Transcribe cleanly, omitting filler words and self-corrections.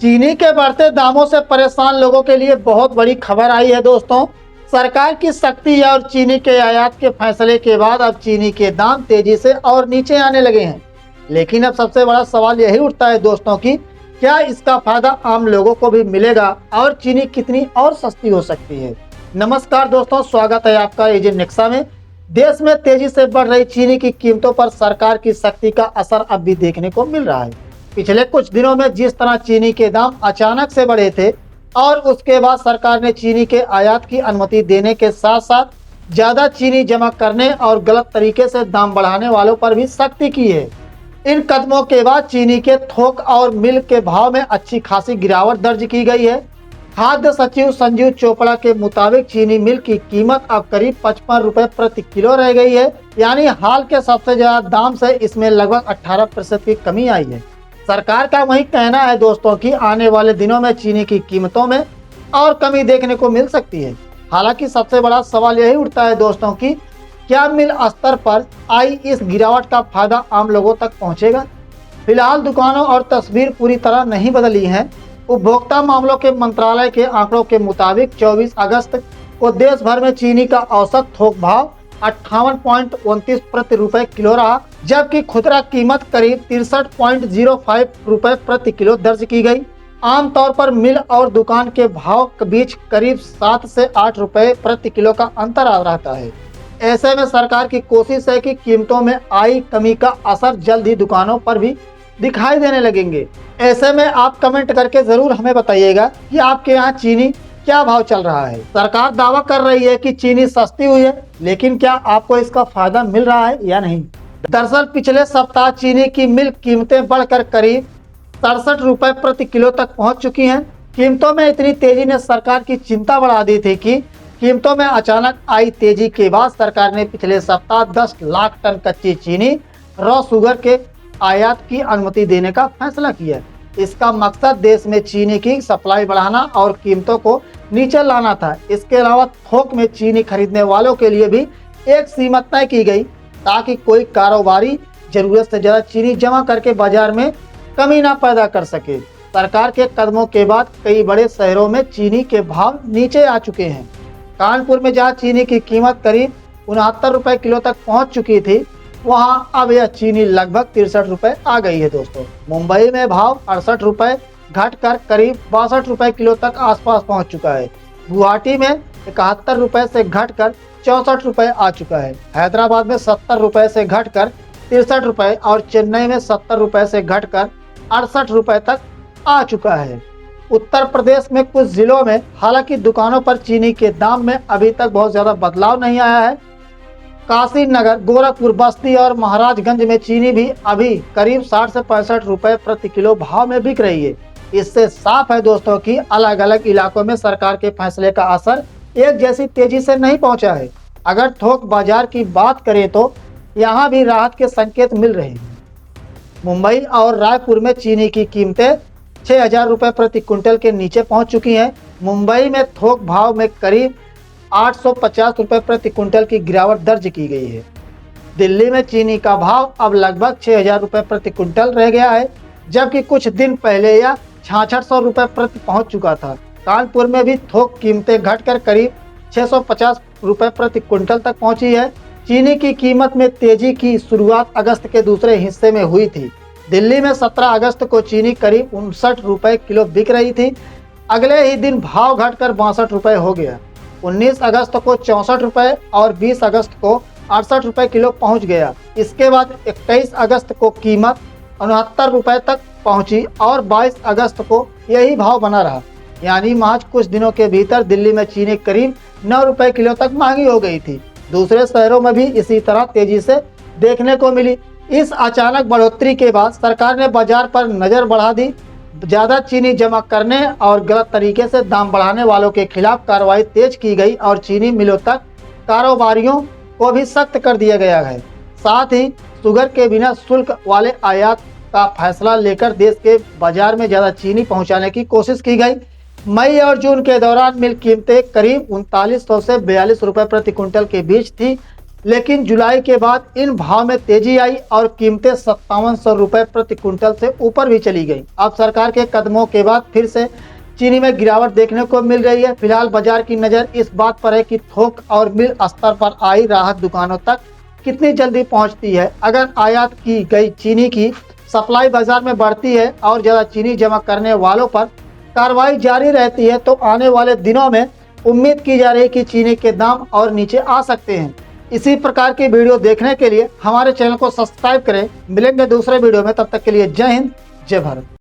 चीनी के बढ़ते दामों से परेशान लोगों के लिए बहुत बड़ी खबर आई है दोस्तों। सरकार की सख्ती और चीनी के आयात के फैसले के बाद अब चीनी के दाम तेजी से और नीचे आने लगे हैं। लेकिन अब सबसे बड़ा सवाल यही उठता है दोस्तों कि क्या इसका फायदा आम लोगों को भी मिलेगा और चीनी कितनी और सस्ती हो सकती है। नमस्कार दोस्तों, स्वागत है आपका एजेंट नेक्सा में। देश में तेजी से बढ़ रही चीनी की कीमतों पर सरकार की सख्ती का असर अब भी देखने को मिल रहा है। पिछले कुछ दिनों में जिस तरह चीनी के दाम अचानक से बढ़े थे और उसके बाद सरकार ने चीनी के आयात की अनुमति देने के साथ साथ ज्यादा चीनी जमा करने और गलत तरीके से दाम बढ़ाने वालों पर भी सख्ती की है। इन कदमों के बाद चीनी के थोक और मिल के भाव में अच्छी खासी गिरावट दर्ज की गई है। खाद्य सचिव संजीव चोपड़ा के मुताबिक चीनी मिल की कीमत अब करीब 55 रुपए प्रति किलो रह गई है, यानी हाल के सबसे ज्यादा दाम से इसमें लगभग 18% की कमी आई है। सरकार का वही कहना है दोस्तों कि आने वाले दिनों में चीनी की कीमतों में और कमी देखने को मिल सकती है। हालांकि सबसे बड़ा सवाल यही उठता है दोस्तों कि क्या मिल स्तर पर आई इस गिरावट का फायदा आम लोगों तक पहुंचेगा। फिलहाल दुकानों और तस्वीर पूरी तरह नहीं बदली है। उपभोक्ता मामलों के मंत्रालय के आंकड़ों के मुताबिक 24 अगस्त को देश भर में चीनी का औसत थोक भाव 58.29 प्रति रुपए किलो रहा, जबकि खुदरा कीमत करीब 63.05 रुपए प्रति किलो दर्ज की गई। आमतौर पर मिल और दुकान के भाव के बीच करीब 7 से 8 रुपए प्रति किलो का अंतर आ रहता है। ऐसे में सरकार की कोशिश है कि कीमतों में आई कमी का असर जल्द ही दुकानों पर भी दिखाई देने लगेंगे। ऐसे में आप कमेंट करके जरूर हमें बताइएगा कि आपके यहाँ चीनी क्या भाव चल रहा है। सरकार दावा कर रही है कि चीनी सस्ती हुई है, लेकिन क्या आपको इसका फायदा मिल रहा है या नहीं। दरअसल पिछले सप्ताह चीनी की मिल कीमतें बढ़कर करीब 67 रुपए प्रति किलो तक पहुंच चुकी हैं। कीमतों में इतनी तेजी ने सरकार की चिंता बढ़ा दी थी कि कीमतों में अचानक आई तेजी के बाद सरकार ने पिछले सप्ताह 10 लाख टन कच्ची चीनी रॉ शुगर के आयात की अनुमति देने का फैसला किया। इसका मकसद देश में चीनी की सप्लाई बढ़ाना और कीमतों को नीचे लाना था। इसके अलावा थोक में चीनी खरीदने वालों के लिए भी एक सीमा तय की गई ताकि कोई कारोबारी जरूरत से ज्यादा चीनी जमा करके बाजार में कमी ना पैदा कर सके। सरकार के कदमों के बाद कई बड़े शहरों में चीनी के भाव नीचे आ चुके हैं। कानपुर में जहाँ चीनी की कीमत करीब 69 रुपए किलो तक पहुंच चुकी थी, वहाँ अब यह चीनी लगभग 63 रुपए आ गई है दोस्तों। मुंबई में भाव 68 रुपए घटकर करीब 62 रुपए किलो तक आसपास पहुंच चुका है। गुवाहाटी में 71 रुपए से घटकर 64 रुपए आ चुका है। हैदराबाद में 70 रुपए से घटकर 63 रुपए और चेन्नई में 70 रुपए से घटकर 68 रुपए तक आ चुका है। उत्तर प्रदेश में कुछ जिलों में हालांकि दुकानों पर चीनी के दाम में अभी तक बहुत ज्यादा बदलाव नहीं आया है। काशी नगर, गोरखपुर, बस्ती और महाराजगंज में चीनी भी अभी करीब 60 से 65 रुपए प्रति किलो भाव में बिक रही है। इससे साफ है दोस्तों कि अलग अलग इलाकों में सरकार के फैसले का असर एक जैसी तेजी से नहीं पहुंचा है। अगर थोक बाजार की बात करें तो यहाँ भी राहत के संकेत मिल रहे हैं। मुंबई और रायपुर में चीनी की कीमतें 6000 रुपए प्रति क्विंटल के नीचे पहुंच चुकी हैं। मुंबई में थोक भाव में करीब 850 रुपए प्रति क्विंटल की गिरावट दर्ज की गई है। दिल्ली में चीनी का भाव अब लगभग 6000 रुपए प्रति क्विंटल रह गया है, जबकि कुछ दिन पहले यह 6600 रुपए प्रति पहुंच चुका था। कानपुर में भी थोक कीमतें घटकर करीब 650 रुपए प्रति क्विंटल तक पहुंची है। चीनी की कीमत में तेजी की शुरुआत अगस्त के दूसरे हिस्से में हुई थी। दिल्ली में 17 अगस्त को चीनी करीब 59 रुपए किलो बिक रही थी। अगले ही दिन भाव घटकर 62 रुपए हो गया। 19 अगस्त को 64 रुपए और 20 अगस्त को 68 रुपए किलो पहुंच गया। इसके बाद 21 अगस्त को कीमत 69 रुपए तक पहुंची और 22 अगस्त को यही भाव बना रहा। यानी महज कुछ दिनों के भीतर दिल्ली में चीनी करीब 9 रुपए किलो तक महंगी हो गई थी। दूसरे शहरों में भी इसी तरह तेजी से देखने को मिली। इस अचानक बढ़ोतरी के बाद सरकार ने बाजार पर नजर बढ़ा दी। ज्यादा चीनी जमा करने और गलत तरीके से दाम बढ़ाने वालों के खिलाफ कार्रवाई तेज की गई और चीनी मिलों तक कारोबारियों को भी सख्त कर दिया गया है। साथ ही शुगर के बिना शुल्क वाले आयात का फैसला लेकर देश के बाजार में ज्यादा चीनी पहुंचाने की कोशिश की गई। मई और जून के दौरान मिल कीमतें करीब 3900 से 42 रुपए प्रति क्विंटल के बीच थी। लेकिन जुलाई के बाद इन भाव में तेजी आई और कीमतें 5700 रुपये प्रति क्विंटल से ऊपर भी चली गई। अब सरकार के कदमों के बाद फिर से चीनी में गिरावट देखने को मिल रही है। फिलहाल बाजार की नज़र इस बात पर है कि थोक और मिल स्तर पर आई राहत दुकानों तक कितनी जल्दी पहुंचती है। अगर आयात की गई चीनी की सप्लाई बाजार में बढ़ती है और ज़्यादा चीनी जमा करने वालों पर कार्रवाई जारी रहती है तो आने वाले दिनों में उम्मीद की जा रही है कि चीनी के दाम और नीचे आ सकते हैं। इसी प्रकार की वीडियो देखने के लिए हमारे चैनल को सब्सक्राइब करें। मिलेंगे दूसरे वीडियो में, तब तक के लिए जय हिंद, जय भारत।